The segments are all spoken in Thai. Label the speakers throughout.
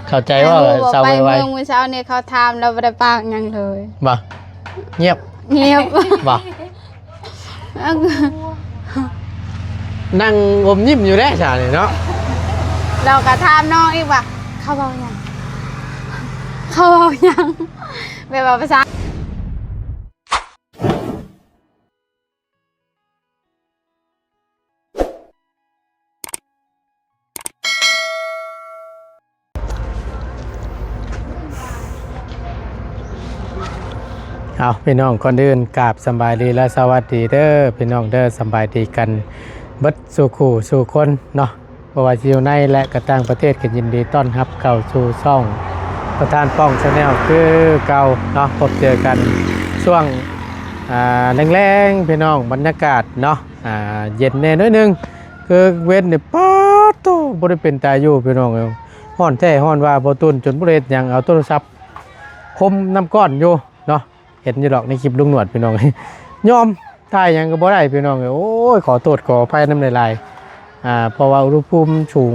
Speaker 1: เข้าใจว่าเศร้า
Speaker 2: ไป
Speaker 1: ไว
Speaker 2: เมืองมื้อเช้านี่เขาถามเราบ่ได้ปากหยังเลย
Speaker 1: บ่เงียบ
Speaker 2: เงียบ
Speaker 1: บ่นั่งอมยิ้มอยู่แน่ชานี่เนาะ
Speaker 2: เราก็ถามน้องอีกว่าเขาเว้าหยังเขาเว้าหยังแบบว่าภาษา
Speaker 1: เอาพี่น้องคนอื่นกราบสบายดีและสวัสดีเด้อพี่น้องเด้อสบายดีกันเบิดสู่คู่สู่คนเนาะบ่ว่าสิอยู่ในและก็ต่างประเทศก็ยินดีต้อนรับเข้าสู่ช่องประธานป้องชาแนลคือเก่าเนาะพบเจอกันช่วงแรงๆพี่น้องบรรยากาศเนาะเย็นแน่น้อยนึงคือเว้นนี่ป๊าดโตบ่ได้เป็นตาอยู่พี่น้องเอ้ยฮ้อนแท้ฮ้อนว่าบ่ตุนจนบ่ได้เฮ็ดหยังเอาโทรศัพท์คมน้ำก้อนอยู่เนาะเห็นอยู่ดอกในคลิปลุงหนวดพี่น้อง ยอมถ่ายหยังก็บ่ได้พี่น้องโอ้ยขอโทษขออภัยน้ำลายเพราะว่าอุณหภูมิสูง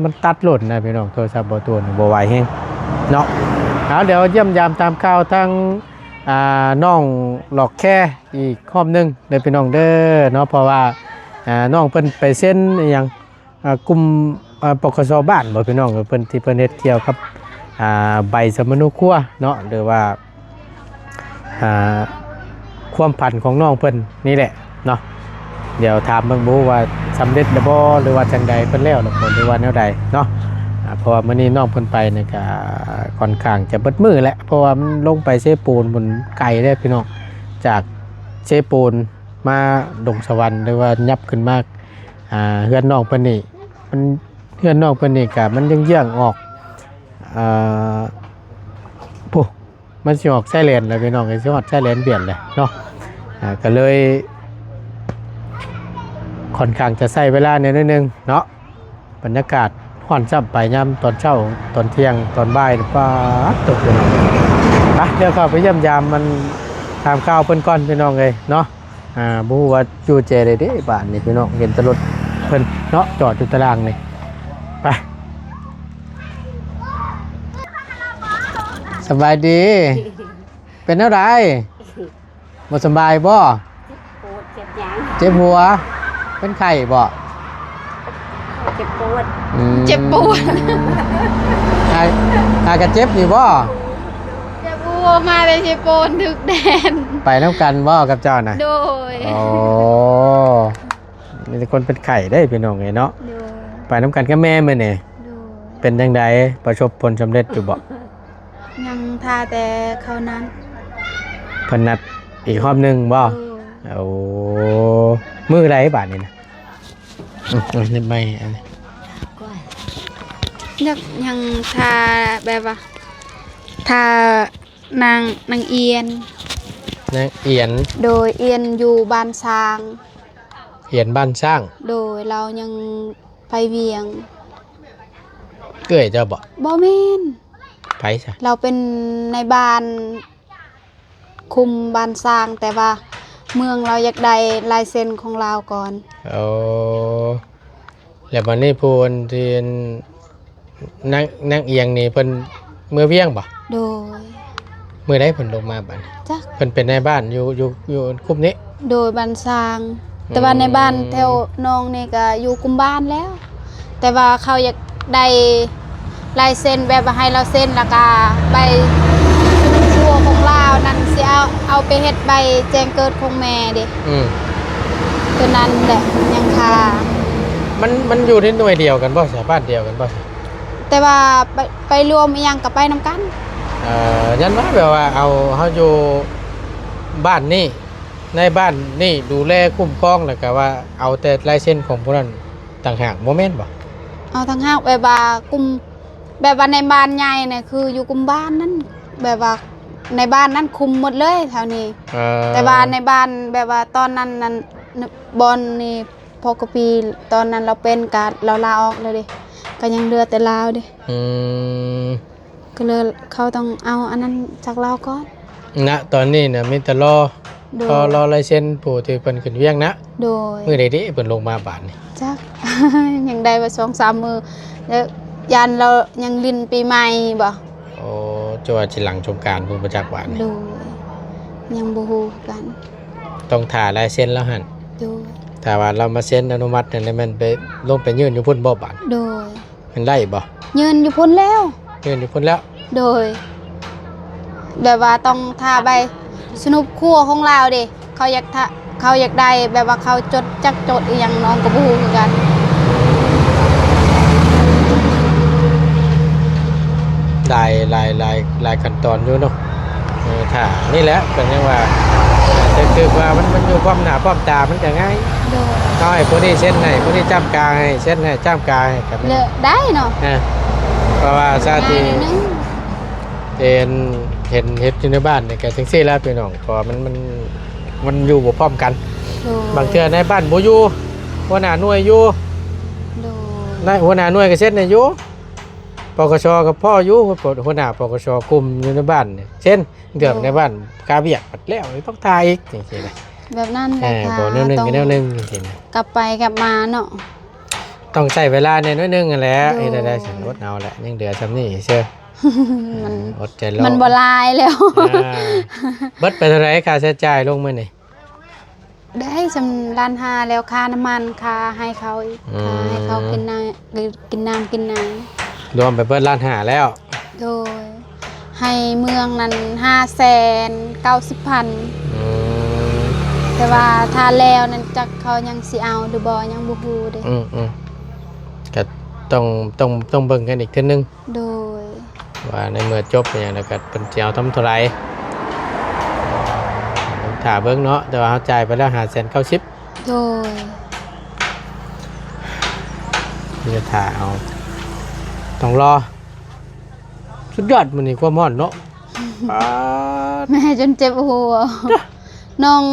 Speaker 1: มันตัดหล่นนะพี่น้องโทรศัพท์บ่ตัวบ่ไหวแฮงเนาะเอาเดี๋ยวเยี่ยมยามตามข่าวทางน้องหลอกแค่อีกรอบนึงเด้อพี่น้องเด้อเนาะเพราะว่าน้องเพิ่นไปเซ็นอหยังกลุ่มปกสบ้านบ่พี่น้องเพิ่นที่เพิ่นเฮ็ดเกี่ยวกับใบสมนุครัวเนาะหรือว่าความผันของน้องเพิ่นนี่แหละเนาะเดี๋ยวถามเบิ่งบูว่าสำเร็จบ่หรือว่าจังใดเพิ่นแล้วหรือว่าแนวใดเนาะเพราะว่ามื้อนี้น้องเพิ่นไปนี่ก็ค่อนข้างจะเบิดมื้อแหละเพราะว่ามันลงไปเซปูนบนไกลเด้พี่น้องจากเซปูนมาดงสวรรค์หรือว่ายับขึ้นมากเฮือนน้องเพิ่นนี่มันเฮือนน้องเพิ่นนี่ก็มันเยื่องๆออกปุ๊มันสิออกไซเลนเลยพี่น้องไอ้สิออกไซเลนเปลี่ยนเลยเนาะก็เลยค่อนข้างจะใช้เวลานิดนึงเนาะบรรยากาศห่อนจับไปย่ำตอนเช้าตอนเที่ยงตอนบ่ายป้าตกเลยเดี๋ยวเข้าไปเยี่ยมยามมันทำข้าวเพิ่นก้อนพี่น้องเลยเนาะบูว่าจูเจเลยดิบ้านนี่พี่น้องเห็นตลอดเพิ่นเนาะจอดอยู่ตารางนี่ไปสบายดี เป็นอะไรบ่สบายบ่เจ็บหัวเป็นไข้บ่
Speaker 2: เจ็บปวดเจ็บปวด
Speaker 1: กระเจ็บอยู่บ่
Speaker 2: เจ็บปวดมาเลยเจ็บปวดถึกแดน
Speaker 1: ไปน้ำกันบ่กับเจ้าน่ะ
Speaker 2: โดย
Speaker 1: อ๋อมีคนเป็นไข้ได้พี่น้องไงเนาะไปน้ำกันกับแม่มื้อนี่เป็นจังไดประสบผลสำเร็จอยู่บ่
Speaker 2: ยังทาแต่เขานั้น
Speaker 1: เพิ่นนัดอีกรอบนึงบ่โอ้มื้อใดบาดนี้นะนี่ไม่อันนี้
Speaker 2: ยังทาแบบว่าทานางเอียน
Speaker 1: นางเอียน
Speaker 2: โดยเอียนอยู่บ้านช้าง
Speaker 1: เอียนบ้านสร้าง
Speaker 2: โดยเรายังไปเวียง
Speaker 1: เก้ยเจ้าบ่
Speaker 2: แม่น
Speaker 1: ไปซะ
Speaker 2: เราเป็นในบ้านคุมบ้านสร้างแต่ว่าเมืองเราอยากได้ลายเซ็นของเราก่อน
Speaker 1: โอ้แล้ววันนี้พูนที่นั่งเอียงนี่เพิ่นเมื่อเวียงบ่
Speaker 2: โดย
Speaker 1: เมื่อใดเพิ่นลงมาบัด
Speaker 2: จ้ะ
Speaker 1: เพิ่นเป็นในบ้านอยู่คุมนี้
Speaker 2: โดยบ้านสร้างแต่ว่าในบ้านแถวน้องนี่ก็อยู่กุมบ้านแล้วแต่ว่าเขาอยากได้ลายเซ็นแบบให้เราเซ็นแล้วก็ใบชัวของเรานั่นสิเอาไปเฮ็ดใบแจ้งเกิดของแม่เด้ตัวนั้นแหละยังคา
Speaker 1: มันอยู่ในหน่วยเดียวกันบ่ใช่บ้านเดียวกันบ่
Speaker 2: แต่ว่าไปรวมอีหยังกับไปนำกัน
Speaker 1: ยันว่าแบบว่าเอาเฮาอยู่บ้านนี่ในบ้านนี่ดูแลคุ้มครองแล้วก็ว่าเอาแต่ลายเซ็นของผู้นั้นต่างหากบ่แม่นบ่
Speaker 2: เอาทั้งหากแบบว่ากลุ่มแบบว่าในบ้านใหญ่เนี่ยคืออยู่กลุ่มบ้านนั้นแบบว่าในบ้านนั้นคุมหมดเลยแถวนี้แต่ว่าในบ้านแบบว่าตอนนั้นบอลนี่พอกปีตอนนั้นเราเป็นการเราลาออกเลยดิก็ยังเรือแต่ลาวดิก็เลยเขาต้องเอาอันนั้นจากเราก่อน
Speaker 1: ณตอนนี้นะมีแต่รอลายเซ็นผู้ที่เพิ่นขึ้นเวียงนะ
Speaker 2: โดย
Speaker 1: มื้อใดดิเพิ่นลงมาบาดนี่
Speaker 2: จักยังได้ว่า 2-3 มื้อแล้ว ยันเรายังลินปีใหม่บ่
Speaker 1: โอ้จัวสิหลังสงกรานต์พุ่นประจักษ์หวานนี่
Speaker 2: โดยยังบ่ฮู้กัน
Speaker 1: ต้องถ่าลายเซ็นแล้วหั่น
Speaker 2: โดย
Speaker 1: ถ้าว่าเรามาเซ็นอนุมัตินั่นมันไปลงไปยื่นอยู่พุ่นบ่บาด
Speaker 2: โดย
Speaker 1: มันได้บ่
Speaker 2: ยืนอยู่พ้นแล้ว
Speaker 1: ยื่นอยู่พุ่นแล้ว
Speaker 2: โดย แบบว่าต้องทาใบสนุบครัวของเราดิเขาอยากทาเขาอยากได้แบบว่าเขาจดจักจดอีหยังน้องก็บ่ฮู้คือกัน
Speaker 1: หลายขั้นตอนอยู่เนาะถ้านี่แหละก็ยังว่าแต่คือว่ามันอยู่ความหน้าความตามันก็ง่าย
Speaker 2: โดย
Speaker 1: เขาให้ผู้นี้เส้นให้ผู้นี้จ้ำกาให้เส้นให้จ้ำกาให้ครับ
Speaker 2: เลอะได้เนาะ
Speaker 1: นะเพราะว่าชาติ
Speaker 2: ง่ายนิดนึง
Speaker 1: เห็นเฮ็ดอยู่ในบ้านนี่ก็จังซี่แล้วพี่น้องเพราะว่ามันอยู่บ่พร้อมกัน
Speaker 2: โดย
Speaker 1: บางเทื่อในบ้านบ่อยู่หัวหน้าหน่วยอยู่
Speaker 2: โดย
Speaker 1: ในหัวหน้าหน่วยก็เส้นให้อยู่ปกชกับพ่ออยู่หัวหน้าปกชกลุ่มอยู่ในบ้านนี่เช่นเดือดในบ้านกาเบียกปัดแล้วต้องทายอีกจังซี่นะ
Speaker 2: แบบนั้นแหละค่ะ
Speaker 1: บ่แนวหนึงก็แนวหนึงจังซี่นะ
Speaker 2: กลับไปกลับมาเนาะ
Speaker 1: ต้องใช้เวลาเนี่ยน้อยหนึงนั่นแหละ
Speaker 2: โดย
Speaker 1: เฮ็ดได้ฉันอดเอาแหละยังเดือซำนี้เชื่อ
Speaker 2: มัน
Speaker 1: อดใจรอ
Speaker 2: มันบ่ลายแล้ว
Speaker 1: อ่าเบิดไปเท่าไหร่ค่าใช้จ่ายลงมื้อนี่
Speaker 2: ได้สำล้านห้าแล้วค่าน้ำมันค่าให้เขาอีก
Speaker 1: อืม
Speaker 2: ค่าให้เขากินน้ำกินน้ำกินน้
Speaker 1: รวมไปเบิดล้านห้าแล้ว
Speaker 2: ำโดย ให้เมืองนั้น590,000
Speaker 1: อืม
Speaker 2: แต่ว่าถ้าแล้วนั้นจักเขายังสิเอาหรือบ่ยังบ่ฮู้เด้
Speaker 1: อืมก็ต้องเบิ่งกันอีกเทื่อนึง
Speaker 2: โดย
Speaker 1: ว่าในเมื่อจบอย่างแล้วก็เป็นสิเอาทำเท่าไหร่ถ้าเบิ่งเนาะแต่ว่าเขาจ่ายไปแล้ว590,000
Speaker 2: โดย
Speaker 1: จะถ่าเอาต้องรอสุดยอดมันนี่ความร้อนเนาะป๊าด
Speaker 2: แม่จนเจ็บหัวน้อง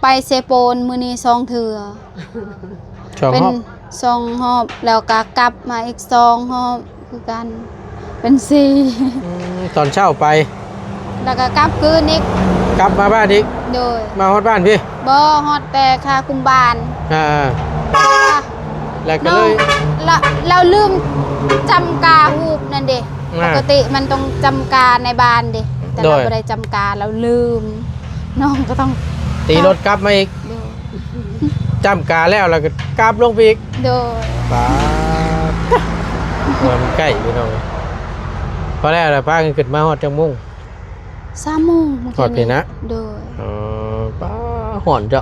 Speaker 2: ไปเซโปนมื้อนี้2เทื่อ
Speaker 1: ช่อง
Speaker 2: เป็น
Speaker 1: รอบ
Speaker 2: 2 รอบแล้วก็กลับมาอีก2 รอบคือกันเป็น4
Speaker 1: ตอนเช้าไป
Speaker 2: แล้วก็กลับคืนอีก
Speaker 1: กลับมาบ้านอีก
Speaker 2: โดย
Speaker 1: มาฮอดบ้านพี่
Speaker 2: บ่ฮอดแต่ค่าคุมบ้าน
Speaker 1: อ่าแล้วก็
Speaker 2: น้
Speaker 1: เล
Speaker 2: อง
Speaker 1: ย
Speaker 2: เราลืมจำกาฮูบนั่นเด้
Speaker 1: อ่า
Speaker 2: ปกติมันต้องจำกาในบ้านเด้แต่
Speaker 1: โด
Speaker 2: เรา
Speaker 1: ย
Speaker 2: บ่ได้จำกาเราลืม น้องก็ต้อง
Speaker 1: ตีรถกลับมาอีก
Speaker 2: โดย
Speaker 1: จำกาแล้วก็กลับลงไปอีก
Speaker 2: โดย
Speaker 1: ป๊าดมันใกล้พี่น้องพอแล้วพากันขึ้นมาฮอดจังมุ่ง
Speaker 2: 3 โมงเมื่
Speaker 1: ฮอดพี่นะ
Speaker 2: โดย
Speaker 1: ป้าหอนจ้ะ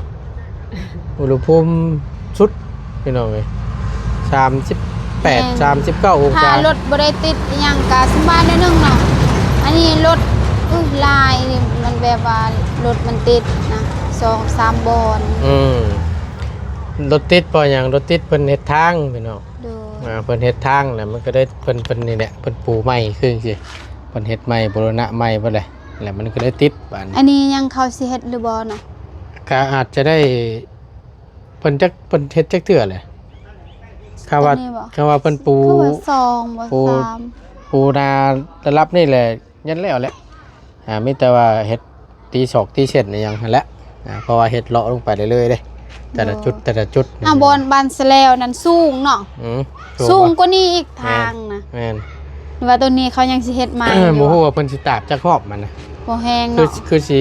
Speaker 1: อุณหภูมิสุดพี่น้องเลย38 39 องศา
Speaker 2: ถ้ารถบ่ได้ติดอิหยังก็สบายนิดนึงเนาะอันนี้รถลายนี่มันแบบว่ารถมันติดนะ2-3 บอน
Speaker 1: รถติดพออย่างรถติดเพิ่นเฮ็ดทางพี่น้อง
Speaker 2: โดย
Speaker 1: เพิ่นเฮ็ดทางแล้วมันก็ได้เพิ่นนี่แหละเพิ่นปูใหม่ขึ้นสิเพิ่นเฮ็ดใหม่บูรณะใหม่บ่เลยแล้วมันก็ได้ติดบานนี้
Speaker 2: อันนี้ยังเขาสิเฮ็ดหรือบ่เนาะ
Speaker 1: ก็อาจจะได้เพิ่นเฮ็ดจักเทื่อเลยคำว่า
Speaker 2: อันนี้บ่
Speaker 1: คำว่าเพิ่นปู
Speaker 2: คือว่า2บ่
Speaker 1: ปู
Speaker 2: 3
Speaker 1: ปูนาระดับนี่แหละยันแล้วแหละมีแต่ว่าเฮ็ดตีศอกตีเส้นนี่ยังหั่นแหละเพราะว่าเฮ็ดเลาะลงไปเรื่อยๆเด้แต่ละจุด
Speaker 2: บอนบานสแลวนั้นสูงเนาะ
Speaker 1: อืม
Speaker 2: สูงกว่านี้อีกทางนะ
Speaker 1: แม่น
Speaker 2: ว่าตัวนี้เขายังสิเฮ็ดใหม่อ
Speaker 1: บ่
Speaker 2: ยู่
Speaker 1: ฮู้ว่าเพิ่นสิตาบจักรอบมันนะ
Speaker 2: บ่แห้ง
Speaker 1: คือ
Speaker 2: เนาะ
Speaker 1: คือสิ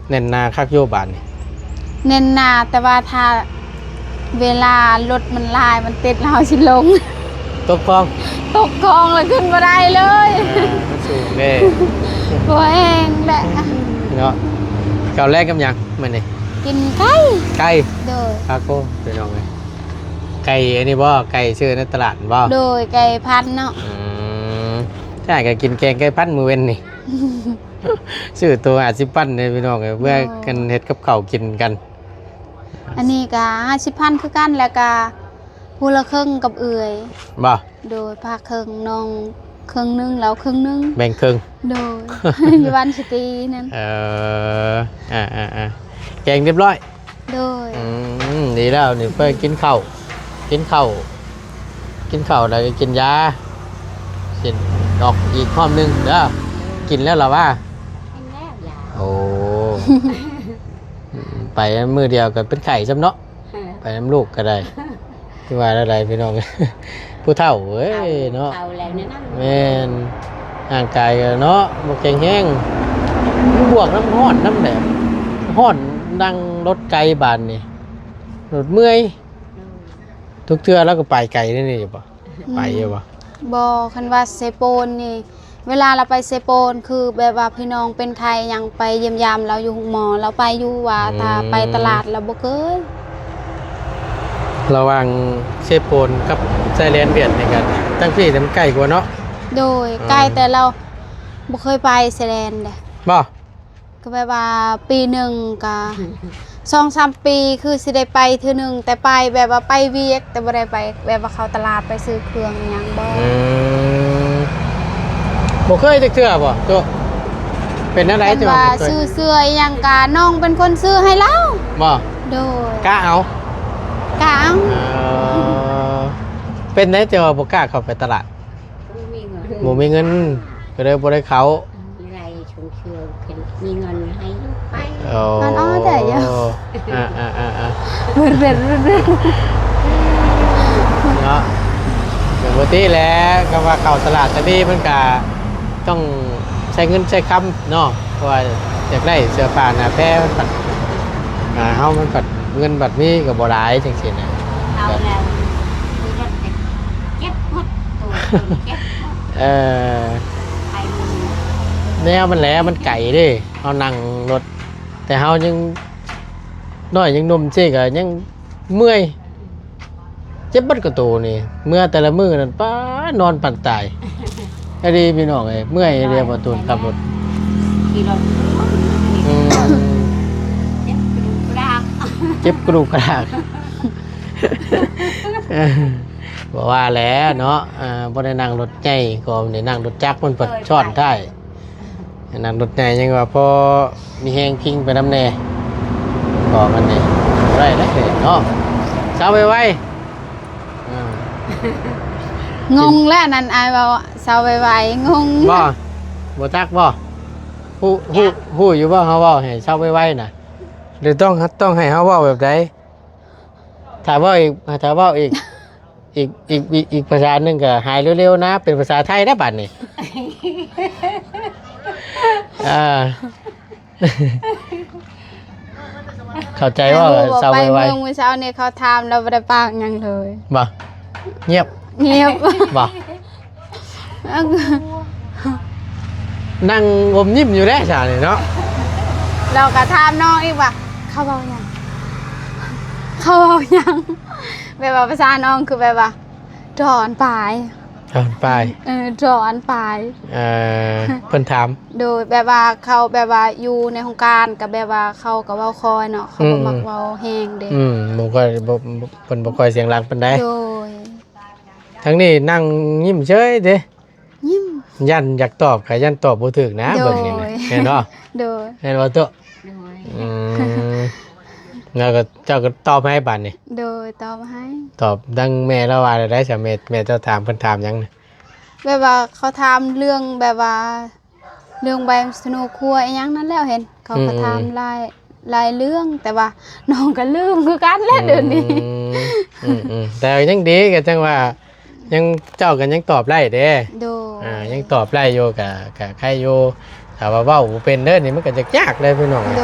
Speaker 1: แน่นหนาคักโยบานนี่
Speaker 2: เน้นหนาแต่ว่าถ้าเวลารถมันลายมันติดเราสิลง
Speaker 1: ตกคลอง
Speaker 2: ตกคลองแล้วขึ้นบ่ได้เลย
Speaker 1: มันสูงเด้
Speaker 2: บ่แห้งแหละ
Speaker 1: เนาะเก่าแรกกับหยังมื้อนี้
Speaker 2: กินไก่
Speaker 1: ไก่
Speaker 2: โดย
Speaker 1: คาโก้พี่น้องเอ้ยไก่อันนี้บ่ไก่ชื่อในตลาดบ่
Speaker 2: โดยไก่พันธุ์เนาะ
Speaker 1: ใช่ก็กินแกงไก่พันมือเว้นนี่ ชื่อตัว50 ปั้นเนี่ยพี่น้องเอ้ยเพื่อกันเฮ็ดกับข้าวกินกัน
Speaker 2: อันนี้ก็50,000คือกันแล้วก็ผู้ละครึ่งกับเอื่อย
Speaker 1: บ่
Speaker 2: โดยภาคครึ่งน้องครึ่งหนึงแล้วครึ่งหนึง
Speaker 1: แบ่งครึ่ง
Speaker 2: โดย อยู่บ้านสตรีนั่น
Speaker 1: แกงเรียบร้อย
Speaker 2: โดย
Speaker 1: ดีแล้วนี่เพื่อกินข้าวกินข้าวแล้วก็กินยากินดอกอีกข้อมหนึงเด้อกินแล้วเหรอว่าโอ้ ไปมือเดียวก็เป็นไข่ซ้ำเนาะไปน้ำลูกก็ได้ที่ว่าอะไรพี่น้อง ไป ผู้เฒ่าเอ้ยเนาะ
Speaker 3: เฒ่าแล้วเนี่ยนั่น
Speaker 1: แม่นร่างกายก็เนาะบ่แข็งแรงบวกน้ำร้อนน้ำแดดร้อนดังรถไกลบานนี่รถเมื่อยทุกเทื่อแล้วก็ไปไกลนี่นี่บ่ไปอยู่บ่
Speaker 2: บ่คันว่าเซโปนนี่เวลาเราไปเซโปนคือแบบว่าพี่น้องเป็นไทยยังไปเยี่ยมยามเราอยู่หมอเราไปอยู่ว่าถ้าไปตลาดเราบ่เคย
Speaker 1: ระหว่างเชฟโปนกับไซแลนด์เวียดนี่กันตั้งพี่แต่มันใกล้กว่าเนาะ
Speaker 2: โดยใกล้แต่เราบ่เคยไปไซแลนด์เด้
Speaker 1: บ่
Speaker 2: ก็แบบว่าปีหนึ่งก็2-3 ปีคือสิได้ไปเทื่อหนึงแต่ไปแบบว่าไปเวียกแต่บ่ได้ไปแบบว่าเข้าตลาดไปซื้อเครื่องอิหยังบ่
Speaker 1: บ่เคยจักเทื่อบ่โตเป็นอะไร
Speaker 2: เพิ่น
Speaker 1: จัง
Speaker 2: ว่า
Speaker 1: บ่เคย
Speaker 2: ซื้อเสื้ออิหยังกะน้องเป็นคนซื้อให้เรา
Speaker 1: บ่
Speaker 2: โดย
Speaker 1: กล้าเอา
Speaker 2: กะเอา
Speaker 1: เป็นได้แต่ว่าบ่กล้าเข้าไปตลาด
Speaker 3: มีเงิน
Speaker 1: บ่มีเงินก็เลยบ่ได้เข้า
Speaker 3: มีไรชมเชยเป็นมีเงินให้ลูกไป
Speaker 1: อ๋อ
Speaker 2: อ๋อแต่ยัง
Speaker 1: ๆ
Speaker 2: เรื่อย
Speaker 1: ๆเนาะปกติแล้วก็ว่าเข้าตลาดแต่นี่มันก็ต้องใช้เงินใช้คำเนาะเพราะว่าอยากได้เสื้อผ้าหน้าแพรมันปัดเฮามันปัดเงินบัดนี้ก็บ่หลายจังซี่นะ
Speaker 3: เอาแล้วมีรถเก็บหมดตัวเก็บหมด
Speaker 1: เออ
Speaker 3: ไปมี
Speaker 1: แนวมันแหล้วมันไก่เด้เฮานั่งรถแต่เฮายังน้อยยังหนุ่มซิก็ยังเมื่อยเจ็บบัดกระตูนี่เมื่อแต่ละมื้อนั่นป้านอนปั่นตายไอ้ดีพี่น้องเอ้ยเมื่อยเรียกว่าตูนขับรถ
Speaker 3: ขี่รถ
Speaker 1: อืม
Speaker 3: เจ็บกระดูกกระดาษ
Speaker 1: เจ็บกระดูกกระดากเออบอกว่าแล้วเนาะบ่ได้นั่งรถใหญ่ก็ได้นั่งรถจักรมันเปิดช้อนท้ายนั่งรถใหญ่ยังว่าพอมีแฮงพิงไปนำแน่ก็มันนี่บ่ได้แล้วเนาะเช้าไวๆอืม
Speaker 2: ๆงงแล้วนั่นอายว่าเซาไวๆงง
Speaker 1: บ่บ่จักบ่ฮู้อยู่บ่เฮาเว้าให้เช้าไวๆน่ะหรือต้องให้เฮาเว้าแบบใดถ้าเว้าอีกภาษาหนึ่งก็หายเร็วๆนะเป็นภาษาไทยได้บัดนี้ อ่า เข้าใจว่า
Speaker 2: บอก
Speaker 1: เศร้า
Speaker 2: ไป
Speaker 1: ไว
Speaker 2: เมืองมื้อเช้านี่เขาถามเราบ่ได้ปากหยังเลย
Speaker 1: ๆบ่เงียบ
Speaker 2: เงียบ
Speaker 1: บ่นั่งอมยิ้มอยู่ได้ชานี่เนาะ
Speaker 2: เราก็ถามน้องอีกว่าเขาเว้าหยังเขาเว้าหยังแบบว่าภาษาน้องคือแบบว่าถอนปลาย
Speaker 1: ไป
Speaker 2: ถอนปลาย
Speaker 1: เพิ่นถาม
Speaker 2: โดยแบบว่าเขาแบบว่าอยู่ในโครงการกับแบบว่าเขาก็เว้าคอยเนาะเขาบ่มักเว้าแฮงเด้
Speaker 1: บ่ค่อยบ่เพิ่นบ่ค่อยเสียงดังปานใด
Speaker 2: โดย
Speaker 1: ทั้งนี้นั่งยิ้มเฉยเด้
Speaker 2: ยิ้ม
Speaker 1: ยันอยากตอบก็ยันตอบบ่ถูกนะ
Speaker 2: โดย
Speaker 1: เบิ่งนี่นะเห็นบ่
Speaker 2: โดย
Speaker 1: เห็นบ่ตัว
Speaker 3: ด้วย
Speaker 1: อืมแล้วก็เจ้าก็ตอบให้บัดนี่
Speaker 2: โดยตอบให้
Speaker 1: ตอบดังแม่ละว่าได้จ้ะแม่เจ้าถามเพิ่นถามหยังน่ะ
Speaker 2: แบบว่าเขาถามเรื่องแบบว่า เรื่องใบสนุกครัวอีหยังนั่นแล้วเห็น เขาก็ถามหลายเรื่องแต่ว่าน้องก็ลืมคือกันแหล้วเดี๋ยวนี้
Speaker 1: แต่ยังดีก็จังว่ายังเจ้ากันยังตอบได้เด้
Speaker 2: โดย
Speaker 1: ยังตอบได้อยู่กับใครอยู่ถ้าว่าเว้าบ่เป็นเด้อนี่มันก็จะยากเลยพี่น้อง
Speaker 2: โด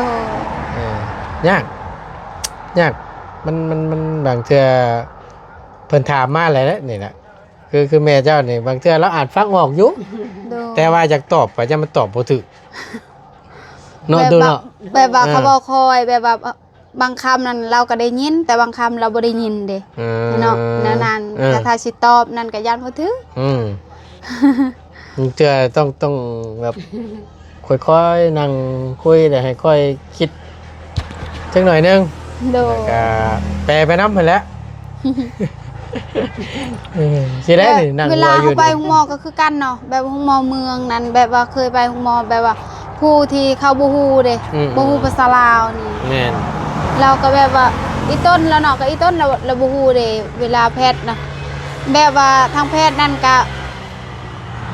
Speaker 2: ย
Speaker 1: ยากมันบางเทื่อเพิ่นถามมาแล้วนี่แหละคือแม่เจ้านี่บางเทื่อเราอาจฟังออกอยู่
Speaker 2: โดย
Speaker 1: แต่ว่าอยากตอบก็จะมันตอบบ่ถูกเนาะ
Speaker 2: แบบ
Speaker 1: ดู
Speaker 2: ว่า
Speaker 1: เนาะ
Speaker 2: แบบว่าเขาบอกคอยแบบว่าบางคำนั้นเราก็ได้ยิน แต่บางคำเราบ่ได้ยินเด้เนาะนั่นๆถ้าสิตอบนั่นก็ยันบ่ถึง
Speaker 1: เทื่อต้องแบบค่อยๆนั่งคุยแต่ให้ค่อยคิดจังหน่อยนึง
Speaker 2: โดย
Speaker 1: ก็แปลไปน้ำไปแล้วสิได้นี่นั่ง
Speaker 2: เวลา
Speaker 1: อ
Speaker 2: เขา
Speaker 1: ยู่
Speaker 2: ไปห้องหมอก็คือกันเนาะแบบห้องหมอเมืองนั้นแบบว่าเคยไปห้องหมอแบบว่าผู้ที่เขาบ่ฮู้เด้บ่ฮู้ภาษาลาวนี่
Speaker 1: แม่น
Speaker 2: เราก็แบบว่าอีต้นแล้วเนาะก็อีต้นเราบ่ฮู้เด้เวลาแพทย์นะแบบว่าทางแพทย์นั่นก็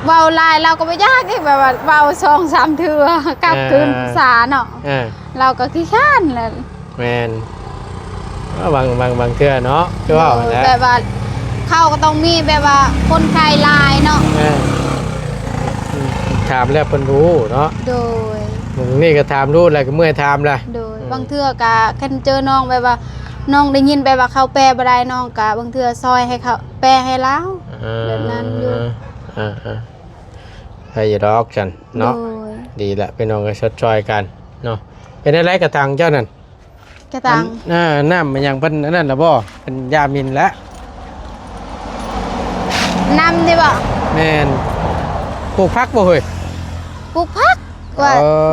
Speaker 2: เว้าหลายเราก็บ่ยากเด้แบบว่าเว้า2-3เทื่อกลับคืนภาษาเนาะเราก็ขี้ค้านแหละ
Speaker 1: แม่นบางเทื่อเนาะคือว่าแล้ว
Speaker 2: แบบว่า เข้าก็ต้องมีแบบว่าคนไข้หลายเนาะ
Speaker 1: ถามแล้วเพิ่นรู้เนาะ
Speaker 2: โดย
Speaker 1: นี่ก็ถามรู้แล้วก็เมื่อยถามล่ะ
Speaker 2: โดยบางเทื่อก็คันเจอน้องแบบว่าน้องได้ยินแบบว่าเขาแปลบ่ได้น้องก็บางเทื่อซอยให้เขาแปลให้แล้ว แบบนั้นอยู่
Speaker 1: ไปอยู่ดอกจันเนาะ
Speaker 2: โดย
Speaker 1: ดีละพี่น้องก็ชดจอยกันเนาะเป็นอะไรกระตังเจ้านั่น
Speaker 2: กระตัง
Speaker 1: น้ำมันยังเป็นอันนั่นละบ่เป็นยามินแล้ว
Speaker 2: นำดิบ่
Speaker 1: แม่นปลูกพักบ่เฮ้ย
Speaker 2: ปลูกผักว่า
Speaker 1: เออ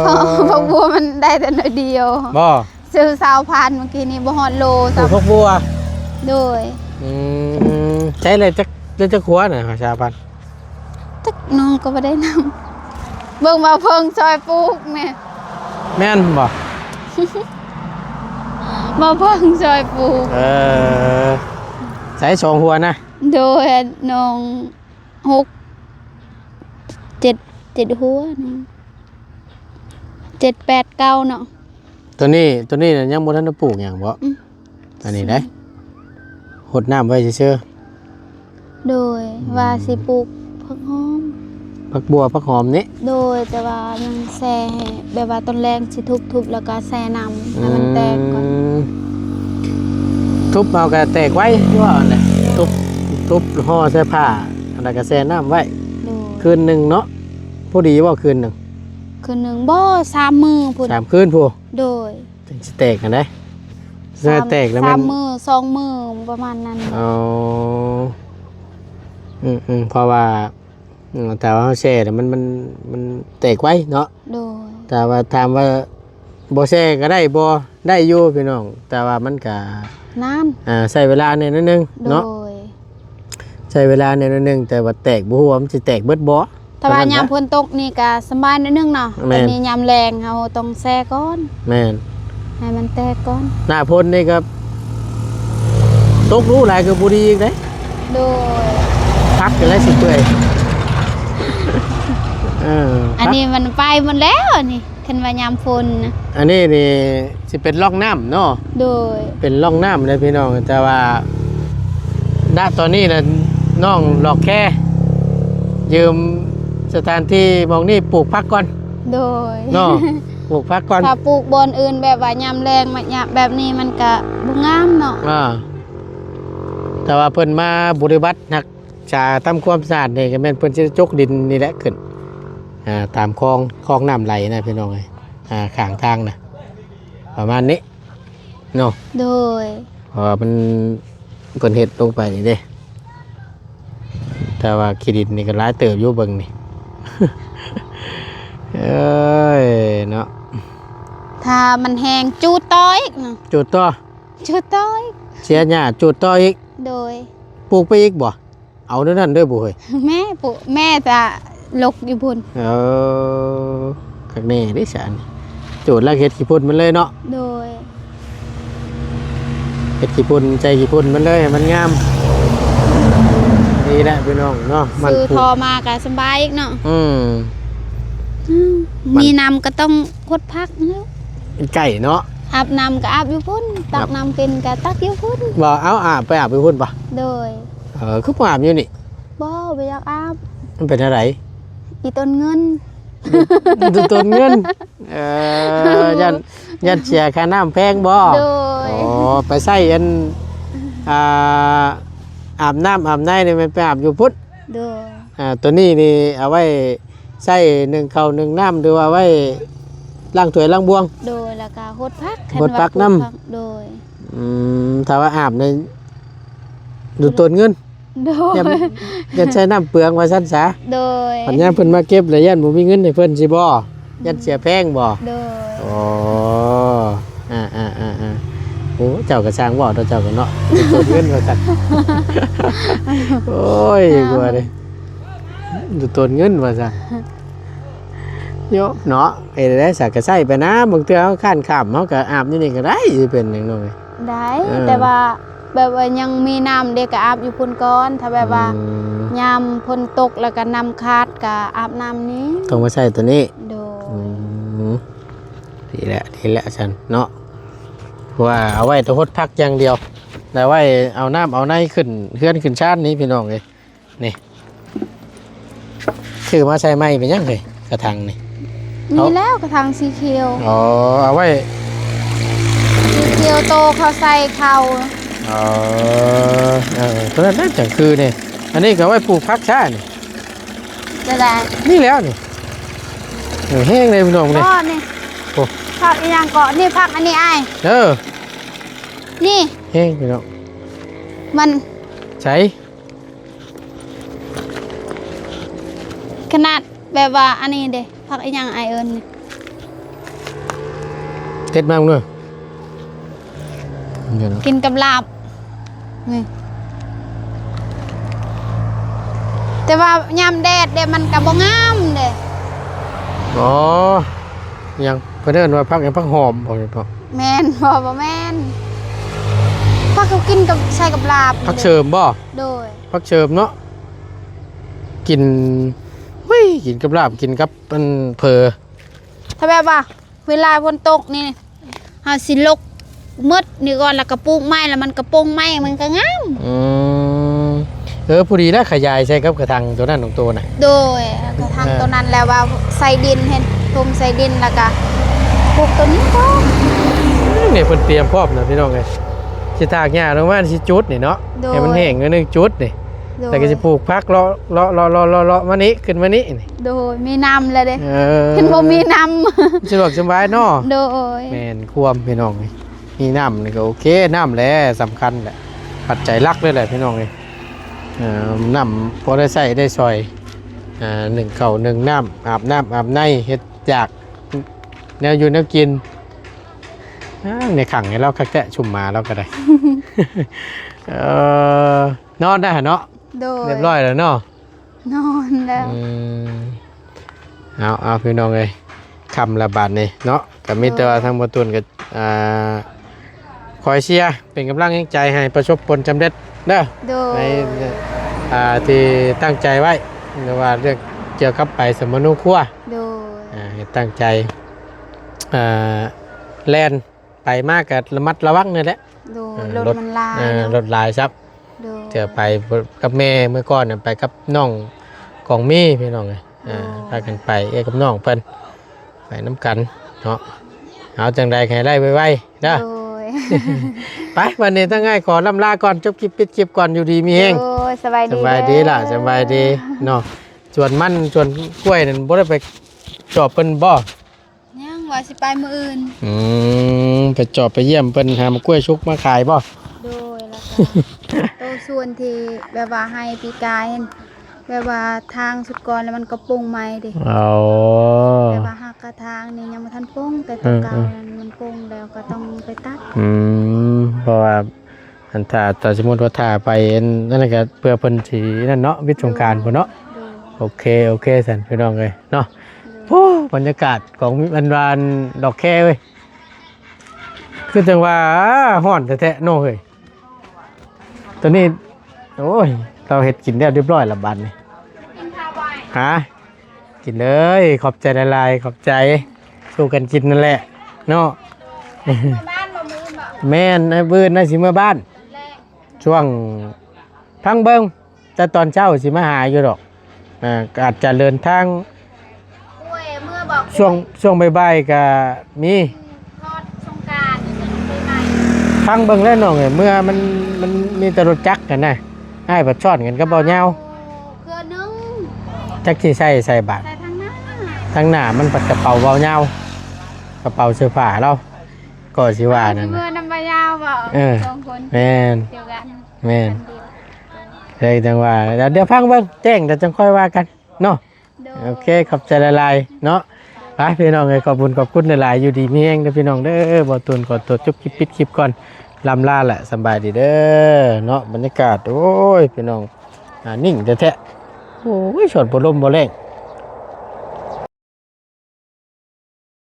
Speaker 2: เพราะบัวมันได้แต่น้อยเดียว
Speaker 1: บ่
Speaker 2: ซื้อ20,000เมื่อกี้นี้บ่ฮอดโล
Speaker 1: ปลู
Speaker 2: ซ้
Speaker 1: กพักบัว
Speaker 2: โดย
Speaker 1: ใช้อะไรจักขวดน่ะหาชาปัน
Speaker 2: จักน้องก็บ่ได้นำเบิ่งมาเพิ่งซอยปลูกแม่
Speaker 1: แม่นบ่
Speaker 2: มาเพิ่งซอยปลูก
Speaker 1: ใช้2หัวนะ
Speaker 2: โดยน้อง6 7หัวน้อง7 8 9เนาะ
Speaker 1: ตัวนี้น่ะยังบ่ทันได้ปลูกหยังบ่
Speaker 2: อืม
Speaker 1: อันนี้ได้หดน้ำไว้ซื่อ
Speaker 2: โดยว่าสิปลูกผักหอม
Speaker 1: ๆผักบัวผักหอมนี่
Speaker 2: โดยแต่ว่ายังแซ่ให้แบบว่าตอนแรกสิทุบๆแล้วก็แซ่น้ำให้มันแตกก่อน
Speaker 1: ทุบเอาก็แตกไว้ว่าอันน่ะทุบห่อใส่ผ้าอันนั้นก็แช่น้ำไว้
Speaker 2: โดย
Speaker 1: คืนหนึงเนาะผู้ดีว่าคืนหนึง
Speaker 2: คืนหนึ่งบ่3 มื้อพุ่น
Speaker 1: 3คืนผู้
Speaker 2: โดย
Speaker 1: ถึงสิแตกกันได้ถ้าแตกแล้วมัน
Speaker 2: 3 มื้อ2 มื้อประมาณนั้น
Speaker 1: อ๋อเพราะว่าแต่ว่าเฮาแช่แล้วมันแตกไว้เนาะ
Speaker 2: โดย
Speaker 1: แต่ว่าถามว่าบ่แช่ก็ได้บ่ได้อยู่พี่น้องแต่ว่ามันก็
Speaker 2: นาน
Speaker 1: ใช้เวลานิดนึง
Speaker 2: โด
Speaker 1: เนาะ
Speaker 2: ย
Speaker 1: ใช้เวลานิดนึงแต่ว่าแตกบ่ฮู้ว่ามันสิแตกเบิดบ่
Speaker 2: ถ้าว่ายามฝนตกนี่ก็สบายนิดนึงเนาะ
Speaker 1: แม่น
Speaker 2: แต่นี่ยามแรงเฮาต้องแซ่ก่อน
Speaker 1: แม่น
Speaker 2: ให้มันแตกก่อน
Speaker 1: หน้าพ้นนี่ก็ตกรู้หลายก็บ่ดีอีกเด้
Speaker 2: โดย
Speaker 1: พักกันแล้วสิเปื่อย
Speaker 2: อัน
Speaker 1: พัก
Speaker 2: นี้มันไปหมดแล้วนี่คันว่ายามฝนนะ
Speaker 1: อันนี้นี่สิเป็นร่องน้ำเนาะ
Speaker 2: โดย
Speaker 1: เป็นร่องน้ำเลยพี่น้องแต่ว่าณตอนนี้นะน้องหลอกแค่ยืมสถานที่หมองนี่ปลูกพักก่อน
Speaker 2: โดย
Speaker 1: เนาะ ปลูกพักก่อน
Speaker 2: ถ้าปลูกบอนอื่นแบบว่ายามแรงมายามแบบนี้มันก็บ่งามเนาะ
Speaker 1: แต่ว่าเพิ่นมาบริบัตินักชาทำความสะอาดนี่ก็แม่นเพิ่นสิจกดินนี่แหละขึ้นตามคลองน้ำไหลนะพี่น้องเอ้ยข้างทางนะประมาณนี้เนาะ
Speaker 2: โดย
Speaker 1: เพราะว่ามันเพิ่นเฮ็ดลงไปนี่เด้แต่ว่าขี้ดินนี่ก็หลายเติบอยู่เบิ่งนี่ เอ้ยเนาะ
Speaker 2: ถ้ามันแห้งจูดต้อยเนาะ
Speaker 1: จุดต่อ
Speaker 2: จูดต้อย
Speaker 1: เสียหญ้าจุดต่ออีก
Speaker 2: โดย
Speaker 1: ปลูกไปอีกบ่เอาเท่านั้นเด้อบ่เฮ้ย
Speaker 2: แม่ปลูกแม่จะลกอยู่พุ่น
Speaker 1: ข้างแน่เด้สานจุดแล้วเฮ็ดขี้พุ่นมันเลยเนาะ
Speaker 2: โดย
Speaker 1: เฮ็ดขี้พุ่นใจขี้พุ่นมันเลยให้มันงามนี่แหละพี่น้องเนาะมัน
Speaker 2: ซื้อ
Speaker 1: ปลู
Speaker 2: ทอก มาก็สบายอีกเนาะ
Speaker 1: มัน
Speaker 2: มีน้ำก็ต้องคดพักแล้ว
Speaker 1: เป็นไก่เนาะ
Speaker 2: อาบน้ำก็อาบอยู่พุ่นตักน้ำกินก็ตักอยู่พุ่น
Speaker 1: บ่เอาอาบไปอาบไปพุ่นปะ
Speaker 2: โดย
Speaker 1: คือบ่อาบอยู่นี่
Speaker 2: บ่ไปอยากอาบ
Speaker 1: มันเป็นอะไร
Speaker 2: อีต้นเงิน
Speaker 1: ดูต้นเงินยันเสียค่าน้ำแพงบ่
Speaker 2: โดย
Speaker 1: อ๋อไปใส่อันอาบน้ำอาบในนี่มันไปอาบอยู่พุ่น
Speaker 2: โดย
Speaker 1: ตัวนี้นี่เอาไว้ใส่หนึ่งข้าวหนึ่งน้ำหรือว่าไว้ล้างถ้วยล้างบวง
Speaker 2: โดยแล้วก็คดพัก
Speaker 1: คดพักน้ำ
Speaker 2: คัว่าโดย
Speaker 1: ถ้าว่าอาบในดูต้นเงิน
Speaker 2: โด
Speaker 1: อย่าย ใช้น้ำเปลืองว่าซั่นซะ
Speaker 2: โดย
Speaker 1: ปัญญาเพิ่นมาเก็บเลยยันบ่มีเงินให้เพิ่นสิบ่ยันเสียแพงบ่
Speaker 2: โดย
Speaker 1: อ๋อโอ้เจ้าก็สร้างบ่เจ้าก็เนาะต้นเงินว่าซั่น โอ้ยกลัวเลยดูต้นเงินว่าซั่นโยเนาะไอ้ได้สักก็ใส่ไปนะบางเทื่อเฮาข้านข้ามเฮาก็อาบอยู่นี่ก็ได้สิเป็นจังน้อย
Speaker 2: ได้
Speaker 1: แต่
Speaker 2: แต่ว่าแบบว่ายังมีน้ำเด็กก็อาบอยู่พุ่นก่อนถ้าแบบว่ายามฝนตกแล้วก็น้ำขาดก็อาบน้ำนี้
Speaker 1: ต้องมาใส่ตัวนี้
Speaker 2: โดย
Speaker 1: ดีแหละฉันเนาะเพราะว่าเอาไว้แตัวหดพักอย่างเดียว แต่ว่าเอาน้ำเอาในขึ้นเฮือนขึ้นชาตินี้พี่น้องเลยนี่คือมาใช้ไม้เป็นยังไงกระถางนี่
Speaker 2: มีแล้วกระถางสีเขียว
Speaker 1: อ๋อเอาไว้
Speaker 2: สีเขียวโตเขาใส่เขา
Speaker 1: อ๋อเพราะฉะนั้นจังคือเนี่ยอันนี้ก็ไว้ปลูกพักชานี่
Speaker 2: จะได้
Speaker 1: นี่แล้วนี่แห้งเลยพี่น้องเลย
Speaker 2: ก็นี่
Speaker 1: โอ้
Speaker 2: ผักอีนางเกาะนี่ผักอันนี้ไอ้ นี่
Speaker 1: แห้งพี่น้อง
Speaker 2: มัน
Speaker 1: ใช้
Speaker 2: ขนาดแบบว่าอันนี้เด้ผักอีนางไอเอิญนี่
Speaker 1: เท็ดมากเลยเดี๋ยวนะ
Speaker 2: กินกับลาบนี่แต่ว่ายามแดดเด้มันก็บ่งามเด้
Speaker 1: อ๋อยังเพื่อนเอิ้นว่าพักยังพักหอมบอกเลยพ่อ
Speaker 2: แม่นบ่แม่นผักเขากินกับใส่กับลาบ
Speaker 1: พักเชิมบ่
Speaker 2: โดย
Speaker 1: พักเชิมเนาะกินเฮ้ยกินกับลาบกินกับมันเพอ
Speaker 2: ถ้าแบบว่าเวลาฝนตกนี่เฮาสิลกมืดนี่ก่อนแล้วก็ปลูกไม้แล้วมันก็โป่งไม้มันก็งาม
Speaker 1: พอดีแล้วขยายใช่ครับกระถางตัวนั้นของตัวน่ะ
Speaker 2: โดยกระทั่งตัวนั้นแล้วว่าใส่ดินเห็นทุ่มใส่ดินแล้วก็ปลูกตัวนี้ก็
Speaker 1: เนี่ยเพิ่นเตรียมพร้อมนะพี่น้องเอ้ยสิตากหญ้าลงมาสิจุดนี่เนาะให้มันแห้งก็นึงจุดนี่แต่ก็สิปลูกพักเลาะมานี้ขึ้นมานี้นี่
Speaker 2: โดยมีน้ำแล้วเด้
Speaker 1: เอ
Speaker 2: เห็นบ่มีน้
Speaker 1: สะดวกสบายเนาะ
Speaker 2: ำโดย
Speaker 1: แม่นควมพี่น้องเอ้ยมีน้ำนี่ก็โอเคน้ำแหละสำคัญแหละปัจจัยหลักเลยแหละพี่น้องเอ้ยน้ำพอได้ใส่ได้ซอยหนึ่งเข่าหนึ่งน้ำอาบในเฮ็ดจากแนวอยู่แนวกินในขังให้เราคักแตะชุ่มมาเราก็ได้ นอนได้เหรอเนาะ
Speaker 2: โดย
Speaker 1: เรียบร้อยแล้วเนาะ
Speaker 2: นอนแล้ว
Speaker 1: เอาพี่น้องเลยคำละบาทนี่เนาะกับมิตรว่าทางประตูนกับคอยเชียร์เป็นกำลังใจให้ประสบผลสำเร็จเด้อ
Speaker 2: โด
Speaker 1: ใน
Speaker 2: ย
Speaker 1: ที่ตั้งใจไว้หรือว่าเรื่องเกี่ยวกับไปสมนุครัว
Speaker 2: โดย
Speaker 1: ให้ตั้งใจแล่นไปมากกับระมัดระวังนี่แหละ
Speaker 2: โดยรถมันลาย
Speaker 1: รถลายครับ
Speaker 2: โดย
Speaker 1: เจอไปกับแม่เมื่อก่อนน่ะไปกับน้องของมี่พี่น้องไงพากันไปกับน้องเพิ่นไปน้ำกันเนาะเอาจังใดให้ได้ไวๆเด้อ
Speaker 2: โดย
Speaker 1: ไปวันนี้ถ้าง่ายขอลำลาก่อนจบคลิปปิดคลิปก่อนอยู่ดีมีเฮง
Speaker 2: โดยสบาย
Speaker 1: ส
Speaker 2: ดี
Speaker 1: บายดีล่ะสบายดีเนาะส่วนมันส่วนกล้วยนั่นบ่ได้ไปจอบเพิ่นบ่
Speaker 2: ยังว่าสิไปมื้ออื่น
Speaker 1: ไปจอบไปเยี่ยมเพิ่นหามากล้วยชุกมาขายบ่
Speaker 2: โดยแล้วก็โตส่วนที่แบบว่าให้ปีกายเห็นแบบว่าทางสุดก่อนแล้วมันก็ปรุงใหม่ดิ
Speaker 1: เอา
Speaker 2: แบบว่าหักกระทางนี่ยังบ่ทันปรุงแต่ตัวเก่านั้นมันปรุงแล้วก็ต้องไปตัด
Speaker 1: เพราะว่าอันถ้าต่อสมมุติว่าถ้าไปนั่นก็เพื่อเพิ่นสินั่นเนาะวิทย์สงกรานต์พุ่นเนาะ
Speaker 2: โดย
Speaker 1: โอเคสันพี่น้องเอ้ยเนาะโอ้บรรยากาศของวันดอกแค่เว้ยคือจังว่าฮ้อนแท้ๆเนาะเฮ้ยตอนนี้โอ้ยเราเฮ็ดกินแล้วเรียบร้อยละบัดนี่
Speaker 2: กินข้าวไว้
Speaker 1: ฮะกินเลยขอบใจละลายขอบใจสู้กันกินนั่นแหละเนาะ
Speaker 2: บ้านบ่มือบ่
Speaker 1: แม่นไอ้บื้นน่ะสิมาบ้าน
Speaker 2: แลก
Speaker 1: ช่วงพังเบิ้งแต่ตอนเช้าสิมาหาอยู่ดอกก็อาจจะเดินทาง
Speaker 2: กล้วยเมื่อบอก
Speaker 1: ช่วงบ่ายๆก็มี
Speaker 2: ทอดสงกรานต์จะลงไปใหม่
Speaker 1: พังเบิ้งแล้วน้องเอ้ยเมื่อมันมีแต่รถจักรกันนะให้บัดช้อนกันก็บ่ยาว
Speaker 2: เพื่อนึง
Speaker 1: จักสิใส่บาท
Speaker 2: ใส่ทางหน้า
Speaker 1: ทางหน้ามันปัดกระเป๋าเบายาวกระเป๋าเสื้อผ้าเราก็สิว่านั่น
Speaker 2: เมื่อ
Speaker 1: น่ะ
Speaker 2: นำไปยาวบ่ สองคน
Speaker 1: แม่น
Speaker 2: เดียวกัน
Speaker 1: แม่น
Speaker 2: เดียว
Speaker 1: เลยจังว่าเดี๋ยวพังเบิ้งแจ้งเดี๋ยวจังค่อยว่ากันเนาะ
Speaker 2: โดย
Speaker 1: โอเคขอบใจละลายเนาะไปพี่น้องเลยขอบคุณละลายอยู่ดีมีแห้งเด้อพี่น้องเด้อบอตุนขอตัวจบคลิปปิดคลิปก่อนลำลาแหละสบายดีเด้อเนาะบรรยากาศโอ้ยพี่น้องนิ่งแท้ๆโอ้ยชนบ่ลมบ่แรง